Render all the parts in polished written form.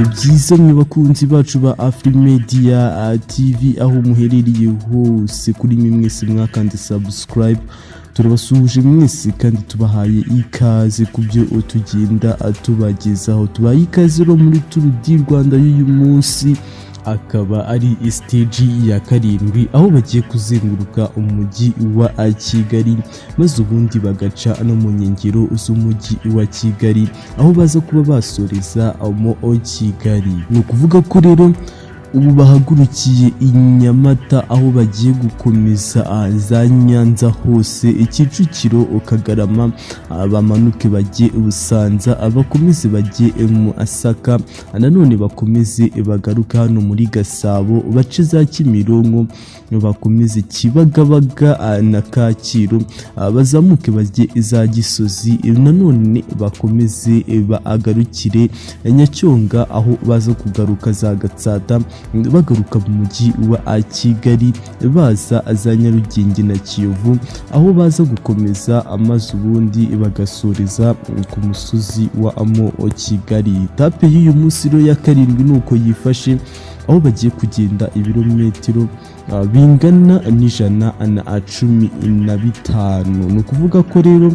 byiza mwe bakunzi bacu ba AFRIMEDIA TV aho muherereye hose kuri mwese mwakande subscribe turabasuhuje mwese kandi tubahaye ikaze kubyo tugenda tubagezaho tubaye ikaze ro muri Tour du Rwanda y'uyu munsi akaba ari stage ya 7 aho bagiye kuzenguruka umujyi wa KIGALI maze ubundi bagaca no mu nkengero z'umujyi wa KIGALI aho baza kuba basoreza mo KIGALI. No kuvuga ko rero ubu bahagurukiye inyamata aho bagiye gukomeza za Nyanza hose Kicukiro Kagarama bamanuke bagiye Busanza abakomeze bagiye mu Asaka nanone bakomeze bagaruka hano muri Gasabo bace za Kimironko bakomeze Kibagabaga na Kacyiru bazamuke bagiye za Gisozi nanone bakomeze bagarukire Nyacyonga aho baza kugaruka za Gatsata bagaruka mu mujyi wa KIGALI baza za Nyarugenge na Kiyovu aho baza gukomeza amazi ubundi bagasoreza ku musozi wa KIGALI. Etape y'uyu munsi ro ya 7 nuko yifashe aho bagiye kugenda ibirometero bingana n'115. No kuvuga ko rero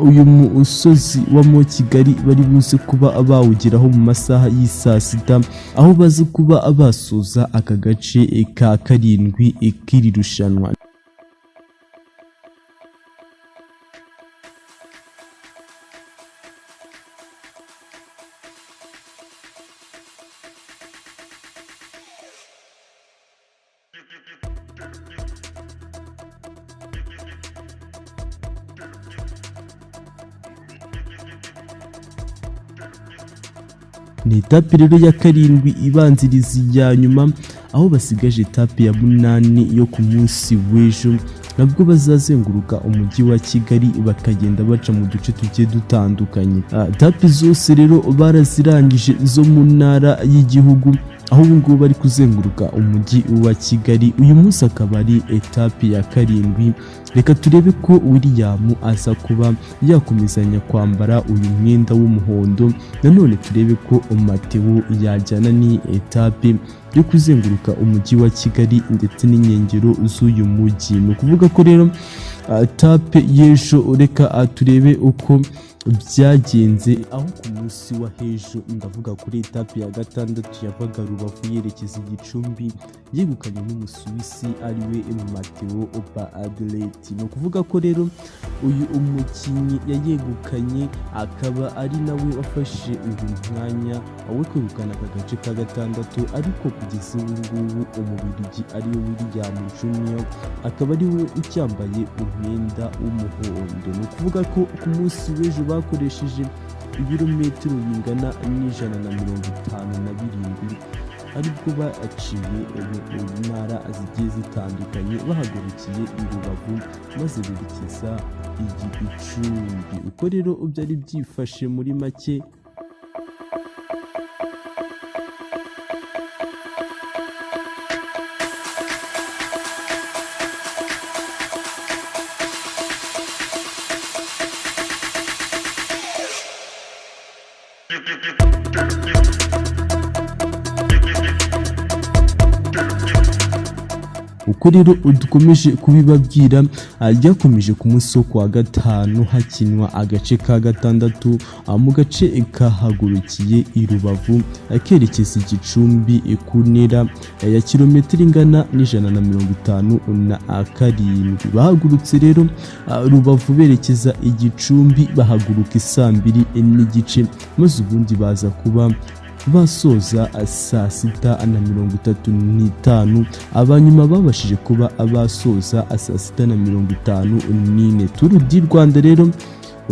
uyu musozi wa KIGALI bari buze kuba bawugeraho mu masaha y'isa sita aho baza kuba basoza aka gace ka 7 k'irushanwa. Ni etape rero ya 7 ibanziriza ya nyuma aho basigaje etape ya 8 yo ku munsi w'ejo nabwo bazazenguruka umujyi wa KIGALI bakagenda baca mu duce tugiye dutandukanye. Etape zose rero barazirangije zo mu ntara y'igihugu aho ngo bari kuzenguruka umujyi wa KIGALI. Uyu munsi akaba ari etape ya 7. Reka turebe ko William aza kuba yakomezanya kwambara uyu mwenda w'umuhondo nanone turebe ko Mateo yajyana ni etape yo kuzenguruka umujyi wa KIGALI ndetse n'inkengero z'uyu mujyi. No kuvuga ko rero etape y'ejo reka turebe uko byagenze aho ku munsi wa hejo ndavuga kuri etape ya 6 yavaga Rubavu yerekeza Gicumbi yegukanye n'umusuwisi ariwe Mateo Adlet. No kuvuga ko rero uyu umukinyi yayegukanye akaba ari nawe wafashe uyu mwanya aho kwegukana aka gace ka 6 ariko kugeza ubu umubirigi ari William Junior akaba ari we ucyambaye umwenda w'umuhondo. No kuvuga ko ku munsi w'ejo bakoresheje ibirometero bingana n'157 aribwo baciye mu ntara zigiye zitandukanye bahagurukiye i Rubavu maze berekeza Gicumbi. Uko rero byari byifashe muri make uko rero dukomeje kubibabwira ryakomeje ku munsi wo kwa 5 hakinwa agace ka 6 mu gace kahagurukiye i Rubavu akerekeza Gicumbi ku ntera ya kilometero ingana n'157. Bahagurutse rero Rubavu berekeza Gicumbi bahaguruka isaa 2 n'igice maze ubundi baza kuba basoza saa 6:35 abanyuma babashije kuba basoza saa 6:54. Tour du Rwanda rero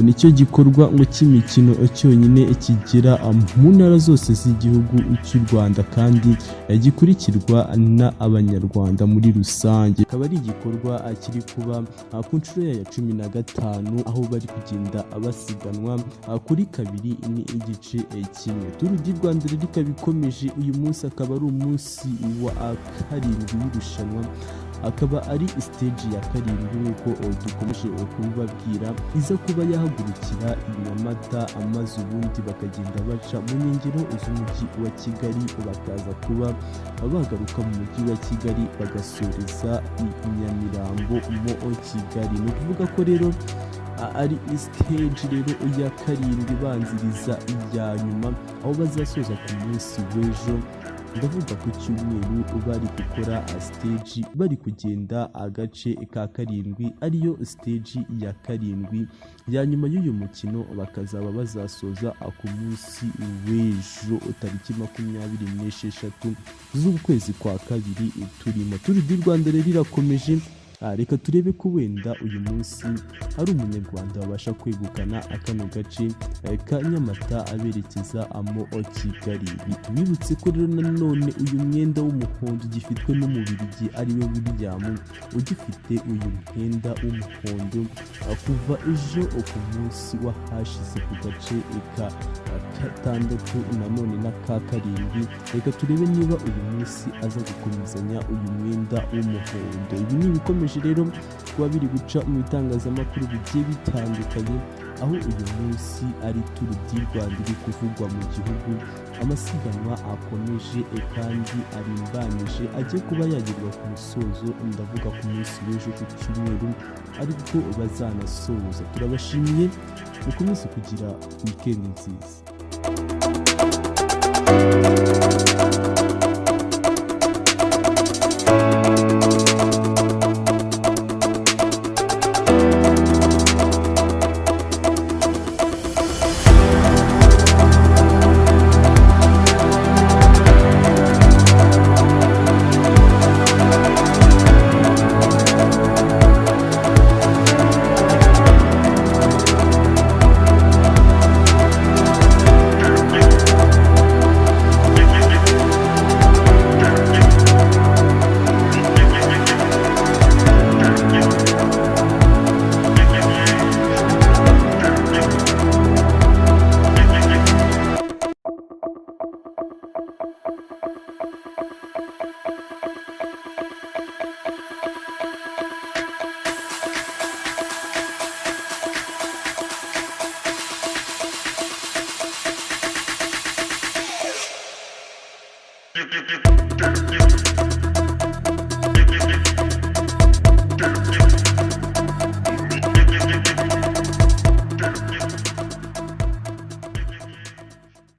nicyo gikorwa ngo cy'imikino cyonyine kigera mu ntara zose z'igihugu cy'u Rwanda kandi gikurikirwa n'abanyarwanda muri rusange. Akaba ari igikorwa kiri kuba ku nshuro ya 15 aho bari kugenda basiganwa kuri kabiri n'igice kimwe. Tour du Rwanda rikaba ikomeje uyu munsi, akaba ari umunsi wa karindwi w'irushanwa, akaba ari stage ya karindwi nk'uko dukomeje kubibabwira, iza kuba yahagurukira i Nyamata, amaze ubundi bakagenda baca mu nkengero z'umujyi wa Kigali, bakaza kuba bagaruka mu mujyi wa Kigali bagasoreza i Nyamirambo mo Kigali. Ni ukuvuga ko rero ari stage rero ya karindwi banziriza iya nyuma, aho bazasoza ku munsi w'ejo, ndavuga ku cyumweru, bari gukora stage bari kugenda agace ka karindwi, ariyo stage ya karindwi ya nyuma y'uyu mukino, bakazaba bazasoza ku munsi w'ejo tariki 26 z'ukwezi kwa kabiri turimo. Tour du Rwanda rero irakomeje. Reka turebe ko wenda uyu munsi hari umunyarwanda wabasha kwegukana akano gace ka Nyamata aberekeza mo Kigali. Bibutse ko rero nanone uyu mwenda w'umuhondo ugifitwe n'umubirigi ariwe William, ugifite uyu mwenda w'umuhondo kuva ejo ku munsi wahashize ku gace ka gatandatu nanone na ka karindwi. Reka turebe niba uyu munsi aza gukomezanya uyu mwenda w'umuhondo. Ibi ni ibikomeje rero kuba biri guca mu bitangazamakuru bigiye bitandukanye, aho uyu munsi ari Tour du Rwanda iri kuvugwa mu gihugu, amasiganwa akomeje kandi arimbanije agiye kuba yagirwa ku musozo, ndavuga ku munsi w'ejo ku cyumweru ariko bazanasoza. Turabashimiye, mukomeze kugira weekend nziza. Thank you.